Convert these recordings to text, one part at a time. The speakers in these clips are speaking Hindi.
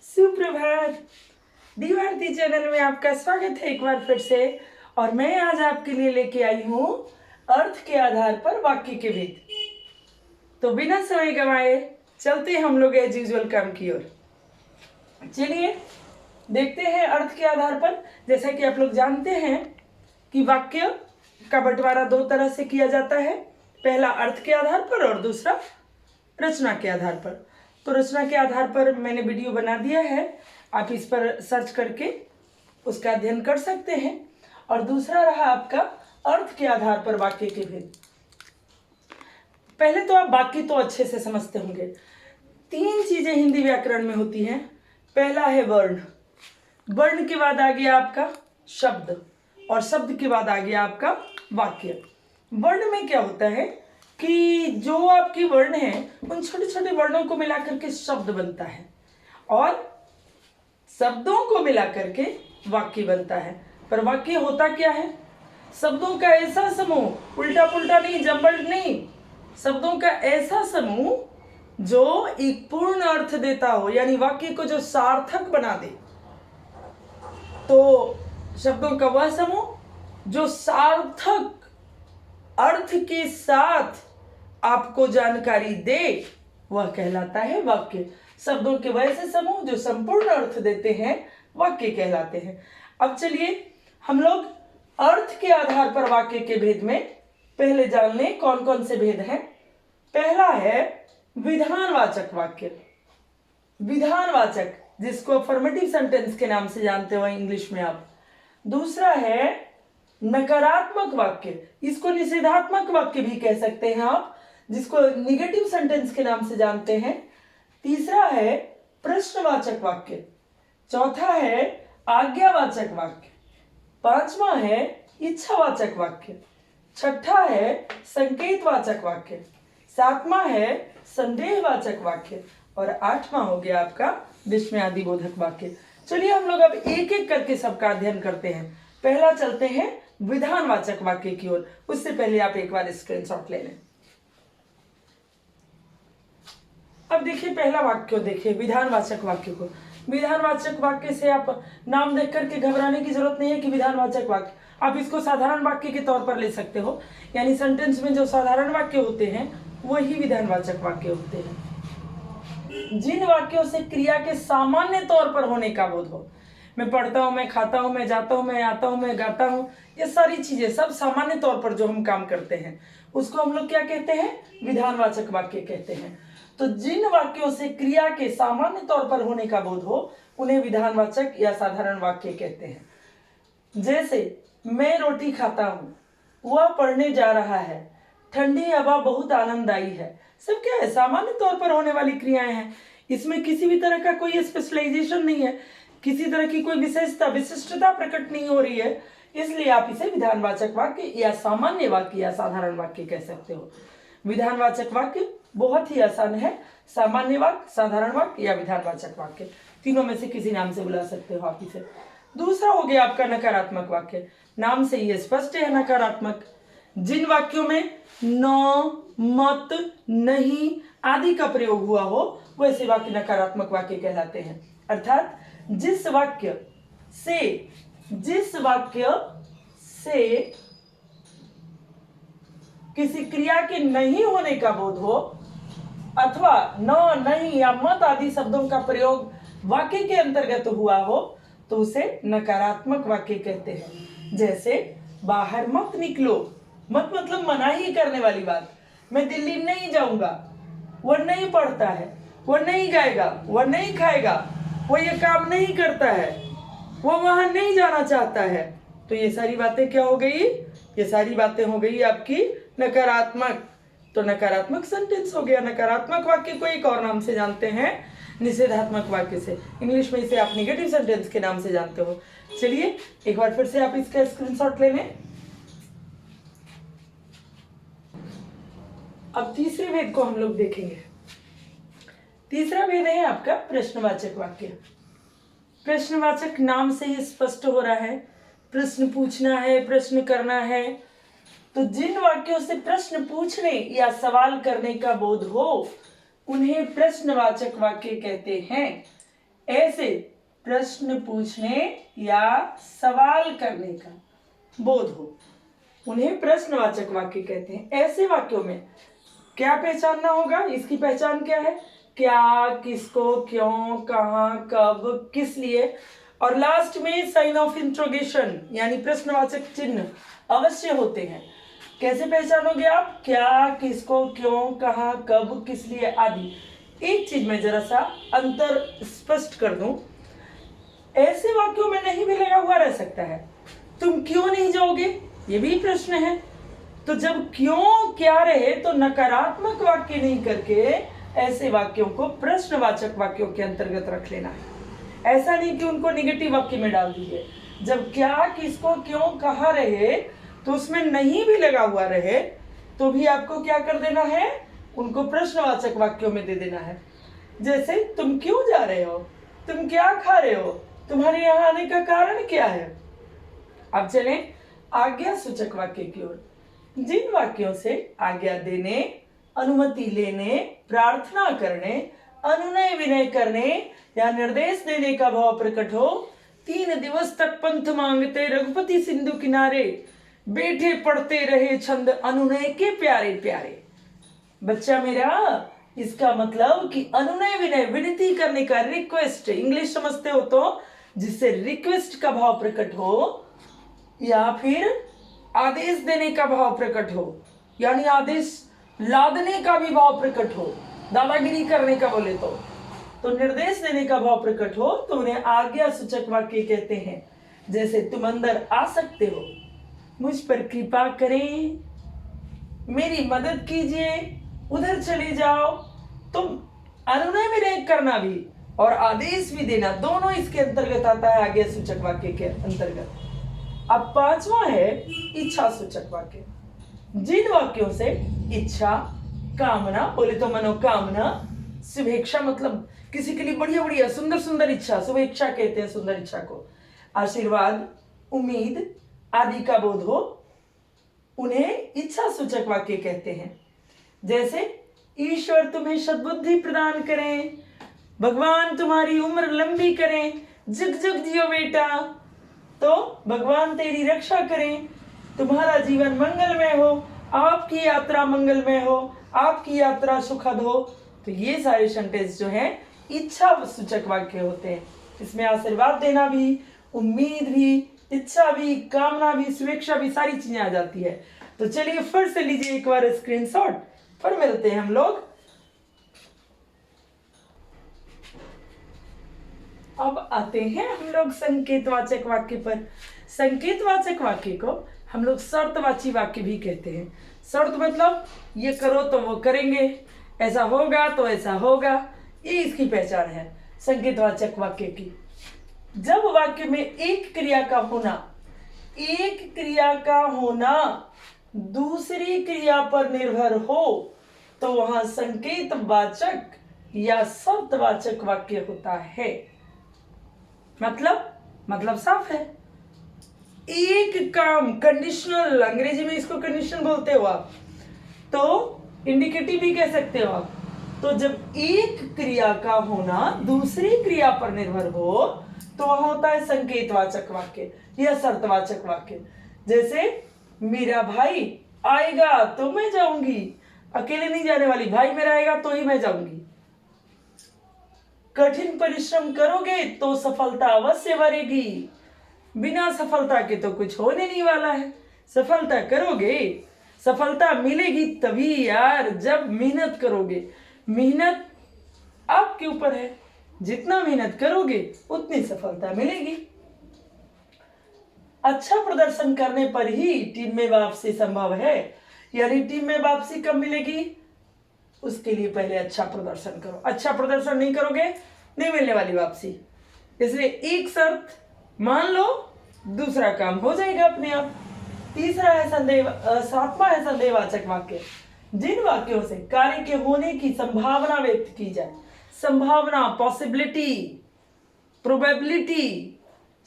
सुप्रभात। दी भारती चैनल में आपका स्वागत है एक बार फिर से। और मैं आज आपके लिए लेके आई हूँ अर्थ के आधार पर वाक्य के भेद। तो बिना समय गंवाए चलते हम लोग एज यूजुअल काम की ओर। चलिए देखते हैं अर्थ के आधार पर। जैसा कि आप लोग जानते हैं कि वाक्य का बंटवारा दो तरह से किया जाता है, पहला अर्थ के आधार पर और दूसरा रचना के आधार पर। तो रचना के आधार पर मैंने वीडियो बना दिया है, आप इस पर सर्च करके उसका अध्ययन कर सकते हैं। और दूसरा रहा आपका अर्थ के आधार पर वाक्य के भेद। पहले तो आप वाक्य तो अच्छे से समझते होंगे। तीन चीजें हिंदी व्याकरण में होती हैं। पहला है वर्ण, वर्ण के बाद आ गया आपका शब्द और शब्द के बाद आ गया आपका वाक्य। वर्ण में क्या होता है कि जो आपके वर्ण हैं उन छोटे छोटे वर्णों को मिलाकर के शब्द बनता है और शब्दों को मिलाकर के वाक्य बनता है। पर वाक्य होता क्या है? शब्दों का ऐसा समूह, उल्टा पुल्टा नहीं, जम्बल्ड नहीं, शब्दों का ऐसा समूह जो एक पूर्ण अर्थ देता हो, यानी वाक्य को जो सार्थक बना दे। तो शब्दों का वह समूह जो सार्थक अर्थ के साथ आपको जानकारी दे, वह कहलाता है वाक्य। शब्दों के वैसे समूह जो संपूर्ण अर्थ देते हैं वाक्य कहलाते हैं। अब चलिए हम लोग अर्थ के आधार पर वाक्य के भेद में पहले जान लें कौन कौन से भेद हैं। पहला है विधानवाचक वाक्य। विधानवाचक, जिसको अफर्मेटिव सेंटेंस के नाम से जानते हो इंग्लिश में आप। दूसरा है नकारात्मक वाक्य, इसको निषेधात्मक वाक्य भी कह सकते हैं आप, जिसको निगेटिव सेंटेंस के नाम से जानते हैं। तीसरा है प्रश्नवाचक वाक्य। चौथा है आज्ञावाचक वाक्य। पांचवा है इच्छावाचक वाक्य। छठा है संकेतवाचक वाक्य। सातवां है संदेहवाचक वाक्य और आठवां हो गया आपका विस्मयादिबोधक वाक्य। चलिए हम लोग अब एक एक करके सबका अध्ययन करते हैं। पहला चलते हैं विधानवाचक वाक्य की ओर। उससे पहले आप एक बार स्क्रीनशॉट ले लें। अब देखिए पहला वाक्य देखिए, विधानवाचक वाक्य को। विधानवाचक वाक्य से आप नाम देख करके घबराने की जरूरत नहीं है कि विधानवाचक वाक्य, आप इसको साधारण वाक्य के तौर पर ले सकते हो। यानी सेंटेंस में जो साधारण वाक्य होते हैं वही विधानवाचक वाक्य होते हैं। जिन वाक्यों से क्रिया के सामान्य तौर पर होने का बोध हो, मैं पढ़ता हूं, मैं खाता हूं, मैं जाता हूं, मैं आता हूं, मैं गाता हूं, ये सारी चीजें सब सामान्य तौर पर जो हम काम करते हैं उसको हम लोग क्या कहते हैं? विधानवाचक वाक्य कहते हैं। तो जिन वाक्यों से क्रिया के सामान्य तौर पर होने का बोध हो उन्हें विधानवाचक या साधारण वाक्य कहते हैं। जैसे मैं रोटी खाता हूं, वह पढ़ने जा रहा है, ठंडी हवा बहुत आनंददायी है। सब क्या है? सामान्य तौर पर होने वाली क्रियाएं हैं। इसमें किसी भी तरह का कोई स्पेशलाइजेशन नहीं है, किसी तरह की कोई विशेषता विशिष्टता प्रकट नहीं हो रही है। इसलिए आप इसे विधानवाचक वाक्य या सामान्य वाक्य या साधारण वाक्य कह सकते हो। विधानवाचक वाक्य बहुत ही आसान है, सामान्य वाक्य, साधारण वाक्य या विधानवाचक वाक्य, तीनों में से किसी नाम से बुला सकते हो आप इसे। दूसरा हो गया आपका नकारात्मक वाक्य। नाम से ये स्पष्ट है, नकारात्मक। जिन वाक्यों में न, मत, नहीं आदि का प्रयोग हुआ हो वैसे वाक्य नकारात्मक वाक्य कहलाते हैं। अर्थात जिस वाक्य से किसी क्रिया के नहीं होने का बोध हो अथवा न, नहीं या मत आदि शब्दों का प्रयोग वाक्य के अंतर्गत हुआ हो तो उसे नकारात्मक वाक्य कहते हैं। जैसे बाहर मत निकलो, मत मतलब मनाही करने वाली बात। मैं दिल्ली नहीं जाऊंगा, वह नहीं पढ़ता है, वह नहीं गाएगा, वह नहीं खाएगा, वह ये काम नहीं करता है, वह वहां नहीं जाना चाहता है। तो ये सारी बातें क्या हो गई? ये सारी बातें हो गई आपकी नकारात्मक। तो नकारात्मक सेंटेंस हो गया। नकारात्मक वाक्य को एक और नाम से जानते हैं, निषेधात्मक वाक्य से। इंग्लिश में इसे आप निगेटिव सेंटेंस के नाम से जानते हो। चलिए एक बार फिर से आप इसका स्क्रीनशॉट ले लें। अब तीसरे भेद को हम लोग देखेंगे। तीसरा भेद है आपका प्रश्नवाचक वाक्य। प्रश्नवाचक नाम से ही स्पष्ट हो रहा है, प्रश्न पूछना है, प्रश्न करना है। तो जिन वाक्यों से प्रश्न पूछने या सवाल करने का बोध हो उन्हें प्रश्नवाचक वाक्य कहते हैं। ऐसे प्रश्न पूछने या सवाल करने का बोध हो, उन्हें प्रश्नवाचक वाक्य कहते हैं। ऐसे वाक्यों में क्या पहचानना होगा? इसकी पहचान क्या है? क्या, किसको, क्यों, कहाँ, कब, किस लिए, और लास्ट में साइन ऑफ इंट्रोगेशन यानी प्रश्नवाचक चिन्ह अवश्य होते हैं। कैसे पहचानोगे आप? क्या, किसको, क्यों, कहाँ, कब, किस लिए आदि। एक चीज में जरा सा अंतर स्पष्ट कर दूं, ऐसे वाक्यों में नहीं भी लगा हुआ रह सकता है। तुम क्यों नहीं जाओगे, ये भी प्रश्न है। तो जब क्यों क्या रहे तो नकारात्मक वाक्य नहीं करके ऐसे वाक्यों को प्रश्नवाचक वाक्यों के अंतर्गत रख लेना है। ऐसा नहीं कि उनको निगेटिव वाक्य में डाल दीजिए। जब क्या, किसको, क्यों, कहाँ रहे तो उसमें नहीं भी लगा हुआ रहे तो भी आपको क्या कर देना है? उनको प्रश्नवाचक वाक्यों में दे देना है। जैसे तुम क्यों जा रहे हो, तुम क्या खा रहे हो, तुम्हारे यहाँ आने का कारण क्या है। अब चलें आज्ञा सूचक वाक्य की ओर। जिन वाक्यों से आज्ञा देने, अनुमति लेने, प्रार्थना करने, अनुनय विनय करने या निर्देश देने का भाव प्रकट हो। 3 दिवस तक पंथ मांगते रघुपति सिंधु किनारे, बैठे पढ़ते रहे छंद अनुनय के प्यारे प्यारे। बच्चा मेरा, इसका मतलब कि अनुनय विनय विनती करने का, रिक्वेस्ट, इंग्लिश समझते हो तो, जिससे रिक्वेस्ट का भाव प्रकट हो या फिर आदेश देने का भाव प्रकट हो, यानी आदेश लादने का भी भाव प्रकट हो, दादागिरी करने का बोले तो निर्देश देने का भाव प्रकट हो तो उन्हें आज्ञा सूचक वाक्य कहते हैं। जैसे तुम अंदर आ सकते हो, मुझ पर कृपा करें, मेरी मदद कीजिए, उधर चले जाओ। तुम अनुनय विनय करना भी और आदेश भी देना, दोनों इसके अंतर्गत आता है, आज्ञा सूचक वाक्य के अंतर्गत। अब 5वां है इच्छा सूचक वाक्य। जिन वाक्यों से इच्छा, कामना, बोले तो मनोकामना, शुभेच्छा मतलब किसी के लिए बढ़िया बढ़िया सुंदर सुंदर इच्छा, शुभेच्छा कहते हैं सुंदर इच्छा को, आशीर्वाद, उम्मीद आदि का बोध हो, उन्हें इच्छा सूचक वाक्य कहते हैं। जैसे ईश्वर तुम्हें सद्बुद्धि प्रदान करें, भगवान तुम्हारी उम्र लंबी करें, जुग जुग जियो बेटा, तो भगवान तेरी रक्षा करें, तुम्हारा जीवन मंगलमय हो, आपकी यात्रा मंगलमय हो, आपकी यात्रा सुखद हो। तो ये सारे सेंटेंस जो हैं इच्छा सूचक वाक्य होते हैं। इसमें आशीर्वाद देना भी, उम्मीद भी, इच्छा भी, कामना भी, शुभेच्छा भी, सारी चीजें आ जाती है। तो चलिए फिर से लीजिए एक बार स्क्रीनशॉट, फिर मिलते हैं हम लोग। अब आते हैं हम लोग संकेतवाचक वाक्य पर। संकेतवाचक वाक्य को हम लोग शर्तवाची वाक्य भी कहते हैं। शर्त मतलब ये करो तो वो करेंगे, ऐसा होगा तो ऐसा होगा, ये इसकी पहचान है संकेतवाचक वाक्य की। जब वाक्य में एक क्रिया का होना दूसरी क्रिया पर निर्भर हो तो वहां संकेतवाचक या शर्तवाचक वाक्य होता है। मतलब साफ है। एक काम, कंडीशनल, अंग्रेजी में इसको कंडीशन बोलते हो आप, तो इंडिकेटिव भी कह सकते हो आप। तो जब एक क्रिया का होना दूसरी क्रिया पर निर्भर हो तो वह होता है संकेतवाचक वाक्य या शर्तवाचक वाक्य। जैसे मेरा भाई आएगा तो मैं जाऊंगी, अकेले नहीं जाने वाली, भाई मेरा आएगा तो ही मैं जाऊंगी। कठिन परिश्रम करोगे तो सफलता अवश्य भरेगी, बिना सफलता के तो कुछ होने नहीं वाला है। सफलता करोगे, सफलता मिलेगी तभी यार जब मेहनत करोगे। मेहनत आपके ऊपर है, जितना मेहनत करोगे उतनी सफलता मिलेगी। अच्छा प्रदर्शन करने पर ही टीम में वापसी संभव है, यानी टीम में वापसी कब मिलेगी, उसके लिए पहले अच्छा प्रदर्शन करो। अच्छा प्रदर्शन नहीं करोगे नहीं मिलने वाली वापसी। इसलिए एक शर्त मान लो, दूसरा काम हो जाएगा अपने आप। तीसरा है सातवां है संदेहवाचक वाक्य। जिन वाक्यों से कार्य के होने की संभावना व्यक्त की जाए, संभावना, पॉसिबिलिटी, प्रोबेबिलिटी,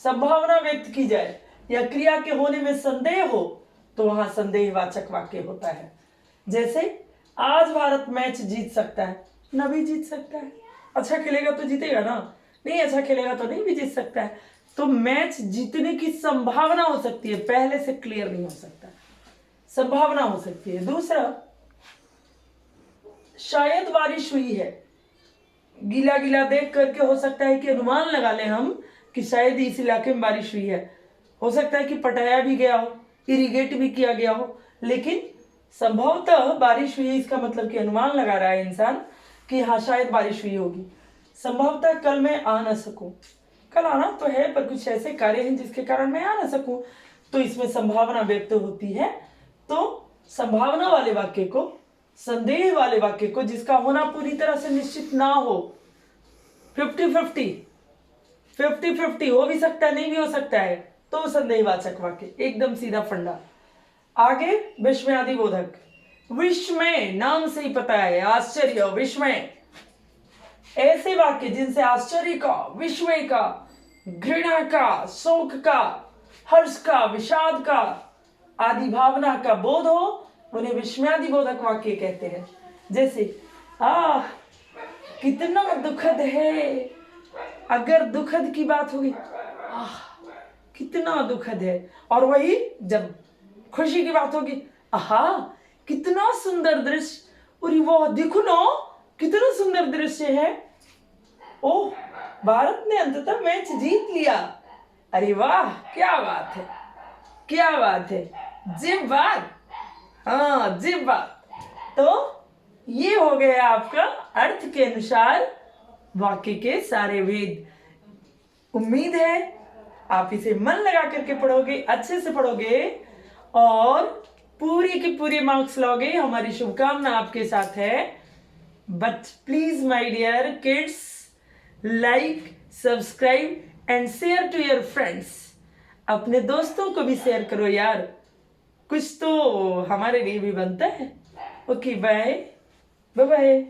संभावना व्यक्त की जाए या क्रिया के होने में संदेह हो तो वहां संदेहवाचक वाक्य होता है। जैसे आज भारत मैच जीत सकता है, न भी जीत सकता है। अच्छा खेलेगा तो जीतेगा ना, नहीं अच्छा खेलेगा तो नहीं भी जीत सकता है। तो मैच जीतने की संभावना हो सकती है, पहले से क्लियर नहीं हो सकता, संभावना हो सकती है। दूसरा, शायद बारिश हुई है, गीला गीला देख करके हो सकता है कि अनुमान लगा लें हम कि शायद इस इलाके में बारिश हुई है। हो सकता है कि पटाया भी गया हो, इरिगेट भी किया गया हो, लेकिन संभवतः बारिश हुई है, इसका मतलब कि अनुमान लगा रहा है इंसान कि हाँ शायद बारिश हुई होगी। संभवतः कल मैं आ ना सकूं, कल आना तो है पर कुछ ऐसे कार्य हैं जिसके कारण मैं आ ना सकूं, तो इसमें संभावना व्यक्त होती है। तो संभावना वाले वाक्य को, संदेह वाले वाक्य को, जिसका होना पूरी तरह से निश्चित ना हो, 50-50 हो भी सकता है नहीं भी हो सकता है, तो संदेहवाचक वाक्य, एकदम सीधा फंडा। आगे विस्मयादि बोधक, विस्मय नाम से ही पता है, आश्चर्य, विस्मय, ऐसे वाक्य जिनसे आश्चर्य का, विस्मय का, घृणा का, शोक का, हर्ष का, विषाद का, आदि भावना का बोध हो, उन्हें विस्मयादि बोधक वाक्य कहते हैं। जैसे कितना दुखद है, अगर दुखद की बात होगी, कितना दुखद है, और वही जब खुशी की बात होगी, आहा कितना सुंदर दृश्य, और वो देखो ना कितना सुंदर दृश्य है, ओह भारत ने अंततः मैच जीत लिया, अरे वाह क्या बात है, क्या बात है, जिब बात, हाँ जिब बात। तो ये हो गया आपका अर्थ के अनुसार वाक्य के सारे भेद। उम्मीद है आप इसे मन लगा करके पढ़ोगे, अच्छे से पढ़ोगे और पूरी की पूरी मार्क्स लाओगे, हमारी शुभकामना आपके साथ है। But please my dear kids, like, subscribe and share to your friends. अपने दोस्तों को भी शेयर करो यार, कुछ तो हमारे लिए भी बनता है। Okay bye bye.